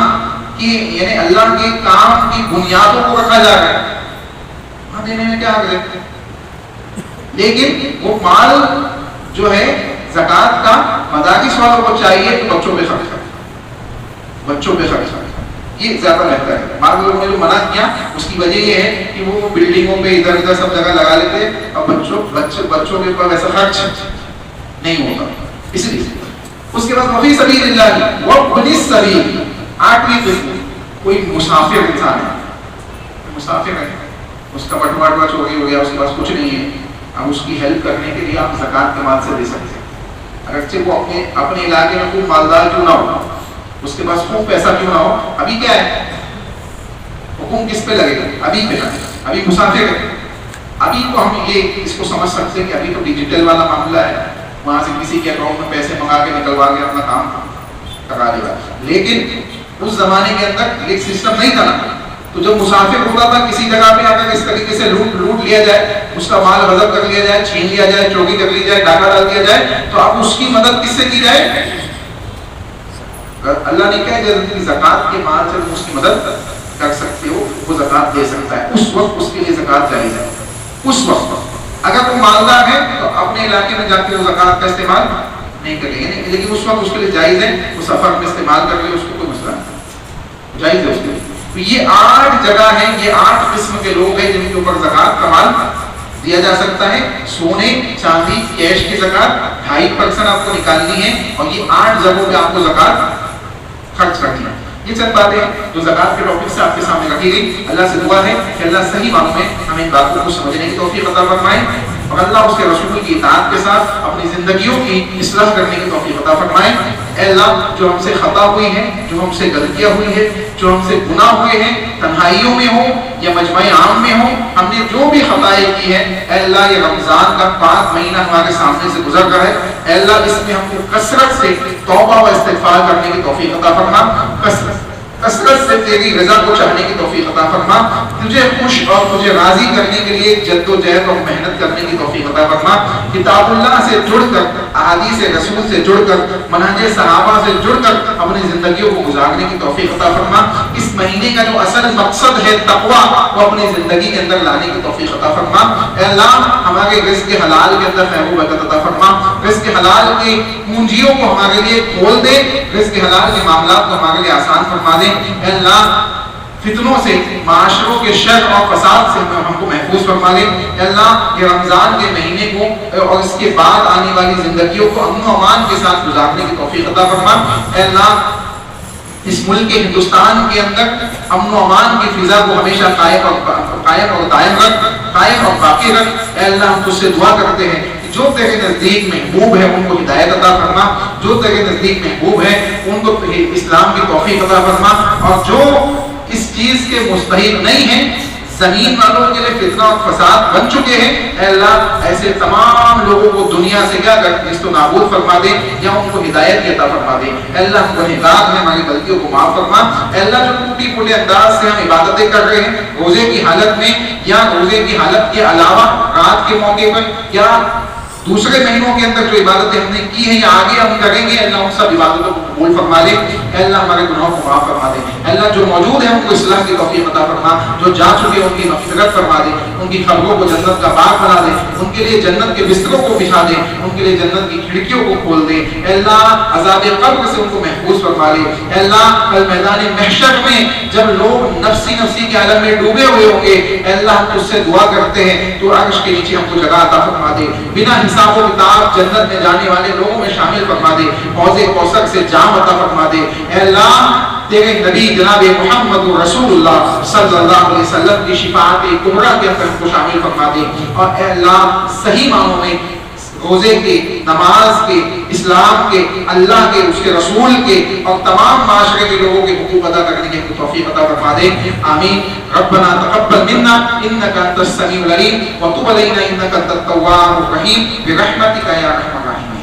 کی یعنی اللہ کے کام کی بنیادوں کو رکھا جا رہا ہے، وہاں دینے میں کیا حرج ہے؟ لیکن وہ مال جو ہے زکات کا مدارس والوں کو چاہیے تو بچوں پہ خرچ کرے، بچوں پہ خرچ کرے، یہ زیادہ بہتر ہے۔ بعض لوگوں نے جو منع کیا اس کی وجہ یہ ہے کہ وہ بلڈنگوں پہ ادھر ادھر سب جگہ لگا لیتے اور بچوں کے اوپر ویسا خرچ نہیں ہوتا، اس لیے۔ اس کے بعد وفی سبیل اللہ وابن السبیل، 8ویں قسم، کوئی مسافر انسان ہے، مسافر ہے، اس کا بٹوا چوری ہو گیا، اس کے پاس کچھ نہیں ہے، اب اس کی ہیلپ کرنے کے لیے آپ زکات کے مال سے دے سکتے ہیں، اگرچہ وہ اپنے علاقے میں خوب مالدار کیوں نہ ہو، اس کے پاس خوب پیسہ کیوں نہ ہو، ابھی کیا ہے حکم کس پہ لگے گا؟ ابھی پہ، ابھی مسافر ہے، ابھی کو ہم یہ اس کو سمجھ سکتے ہیں کہ ابھی تو ڈیجیٹل والا معاملہ ہے، وہاں سے کسی کے اکاؤنٹ میں پیسے منگا کے نکلوا کے اپنا کام کرا لے گا، لیکن اس زمانے کے اندر ایک سسٹم نہیں تھا نا، تو جب مسافر ہوتا تھا کسی جگہ پہ اگر اس طریقے سے لوٹ لیا جائے، اس کا مال غصب کر لیا جائے، چھین لیا جائے، چوری کر لی جائے، ڈاکہ ڈال دیا جائے، تو اب اس کی مدد کس سے کی جائے؟ اللہ نے کہا کہ زکات کے مال سے اس کی مدد کر سکتے ہو، وہ زکات دے سکتا ہے، اس وقت اس کے لیے زکات جائز ہے۔ اس وقت اگر وہ مالدار ہے تو اپنے علاقے میں جا کے وہ زکات کا استعمال نہیں کریں گے، لیکن اس وقت اس کے لیے جائز ہے، وہ سفر میں استعمال کر لے، اس کو کوئی مسئلہ نہیں، جائز ہے اس کے لیے۔ تو یہ 8 جگہ ہیں، یہ 8 قسم کے لوگ ہیں جن کے اوپر زکات کا مال دیا جا سکتا ہے۔ سونے چاندی کیش کی زکات 2.5% آپ کو نکالنی ہے، اور یہ 8 جگہوں پہ آپ کو زکات خرچ کرنی ہے۔ یہ چند باتیں جو زکات کے ٹاپک سے آپ کے سامنے رکھی گئی، اللہ سے دعا ہے کہ اللہ صحیح معنوں میں ہمیں ان باتوں کو سمجھنے کی توفیق عطا فرمائے، اور اللہ اس کے رسول کی اطاعت کے ساتھ اپنی زندگیوں کی اصلاح کرنے کی توفیق عطا فرمائے۔ اے اللہ، جو ہم سے خطا ہوئی ہے، جو ہم سے غلطیاں ہوئی ہے، جو ہم سے گناہ ہوئے ہیں، تنہائیوں میں ہو یا مجمع عام میں ہو، ہم نے جو بھی خطائیں کی ہیں، اے اللہ یہ رمضان کا 5 مہینہ ہمارے سامنے سے گزر رہا ہے، اے اللہ اس میں ہم کو کثرت سے توبہ و استغفار کرنے کی توفیق عطا فرما، کثرت سے تیری رضا کو چاہنے کی توفیق عطا فرما، تجھے خوش اور تجھے راضی کرنے کے لیے جد و جہد اور محنت کرنے کی توفیق عطا فرما، کتاب اللہ سے جڑ کر، احادیث رسول سے جڑ کر، منہج صحابہ سے جڑ کر اپنی زندگیوں کو گزارنے کی توفیق عطا فرما۔ اس مہینے کا جو اصل مقصد ہے تقویٰ، وہ اپنی زندگی کے اندر لانے کی توفیق عطا فرما۔ اے اللہ ہمارے رزق حلال کے اندر خیر و برکت عطا فرما، رزق حلال کی کنجیوں کو ہمارے لیے کھول دے، رزق حلال کے معاملات کو ہمارے لیے آسان فرما دے۔ اے اللہ فتنوں سے، معاشروں کے شر اور فساد سے ہم کو محفوظ فرما دے۔ اے اللہ یہ رمضان کے مہینے کو اور اس کے بعد آنے والی زندگیوں کو امن و امان کے ساتھ گزارنے کی توفیق عطا فرما۔ اے اللہ اس ملک ہندوستان کے اندر امن و امان کی فضا کو ہمیشہ قائم اور دائم رکھ، قائم اور باقی رکھ۔ اے اللہ ہم تجھ سے دعا کرتے ہیں جو تیرے نزدیک محبوب ہے ان کو ہدایت عطا فرما، جو تیرے نزدیک محبوب ہے ان کو اسلام کی توفیق عطا فرما، اور جو اس چیز کے مستحق نہیں ہیں، زمین والوں کے لیے فتنہ اور فساد بن چکے ہیں، اے اللہ ایسے تمام لوگوں کو دنیا سے کیا کر نیست و نابود فرما دے، یا ان کو ہدایت کی عطا فرما دے۔ اے اللہ ہم گنہگار ہیں، ہماری غلطیوں کو معاف فرما۔ اے اللہ جو ٹوٹی پھوٹے انداز سے ہم عبادتیں کر رہے ہیں روزے کی حالت میں یا روزے کی حالت کے علاوہ رات کے موقع پر یا دوسرے مہینوں کے اندر جو عبادتیں ہم نے کی ہیں یا آگے ہم کریں گے، اللہ ان سب عبادتوں کو قبول فرما دے۔ اے اللہ ہمارے گناہوں کو معاف فرما دے۔ اے اللہ جو موجود ہیں ان کو اصلاح کی توفیق عطا فرما، جو جا چکے ان کی مغفرت فرما دے، ان کی قبروں کو جنت کا باغ بنا دے، ان کے لیے جنت کے بستروں کو بچھا دے، ان کے لیے جنت کی کھڑکیوں کو کھول دے۔ اے اللہ عذاب قبر سے ان کو محفوظ فرما لے۔ اے اللہ کل میدان محشر میں جب لوگ نفسی کے عالم میں ڈوبے ہوئے ہوں گے، اے اللہ ہم تجھ سے دعا کرتے ہیں تو عرش کے نیچے ہم کو جگہ عطا فرما دے، بنا حساب و کتاب جنت میں جانے والے لوگوں میں شامل فرما دے، حوض کوثر سے جام عطا فرما دے۔ اے اللہ تیرے نبی جناب محمد رسول اللہ صلی اللہ علیہ وسلم کی شفاعت کبریٰ کے اندر ہم کو شامل فرما دے، اور اے اللہ صحیح معنوں میں روزے کے، نماز کے، اسلام کے، اللہ کے، اس کے رسول کے اور تمام معاشرے کے لوگوں کے حقوق ادا کرنے کی توفیق عطا فرما دے۔ آمین۔ ربنا تقبل منا انك انت السميع العليم وتب علينا انك انت التواب الرحيم برحمتك يا ارحم الراحمين۔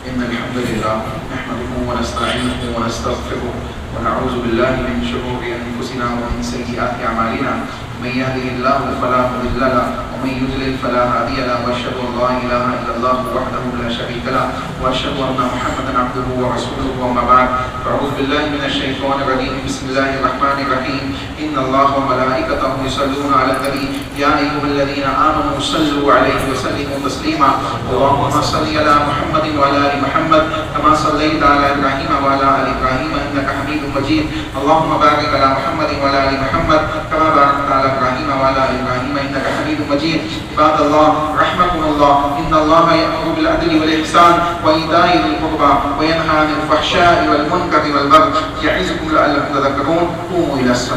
ان الحمد لله نحمده ونستعينه ونستغفره ونعوذ بالله من شرور انفسنا ومن سيئات اعمالنا من يهده الله فلا مضل له ومن يضلل فلا هادي له واشهد ان لا اله الا الله وحده لا شريك له واشهد ان محمدا عبده ورسوله وما بعد اعوذ بالله من الشيطان الرجيم بسم الله الرحمن الرحيم ان الله وملائكته يصلون على النبي يا ايها الذين امنوا صلوا عليه وسلموا تسليما اللهم صل على محمد وعلى ال محمد كما صليت على ابراهيم وعلى ال ابراهيم انك حميد مجيد اللهم بارك على محمد وعلى ال محمد كما باركت على ابراهيم وعلى ال ابراهيم انك حميد مجيد عباد الله رحمكم الله ان الله يأمر بالعدل والاحسان وايتاء ذي القربى وينهى عن الفحشاء والمنكر والبغي يعظكم لعلكم تذكرون قوموا الى الصلاه